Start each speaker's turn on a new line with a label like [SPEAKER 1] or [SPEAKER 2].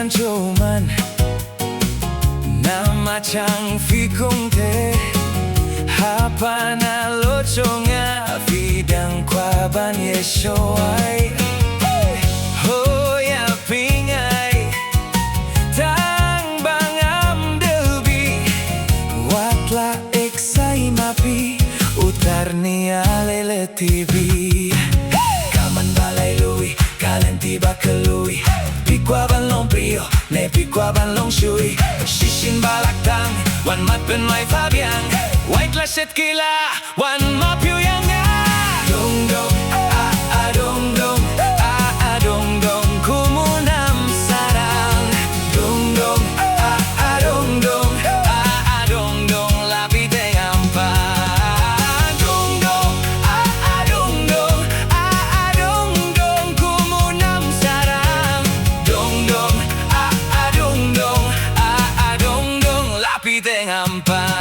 [SPEAKER 1] bukan cuman nama chang phi kung te hapa na lochonga vidang kwa ban ye shoai ho ya pingai tang bang am delbi watla eksai mapi utar ni alele tv kaman balai lui kalen tiba kelui pikwa ban long prio ne pikwa ban long shui shishin balak tang wan mat pen mai fabiang white la set kila wan ma piu yang dong dong dong dong dong dong kumunam sarang dong dong dong dong dong dong lapi teng ampa dong dong dong dong dong dong kumunam sarang dong dong dong dong dong lapi teng ampa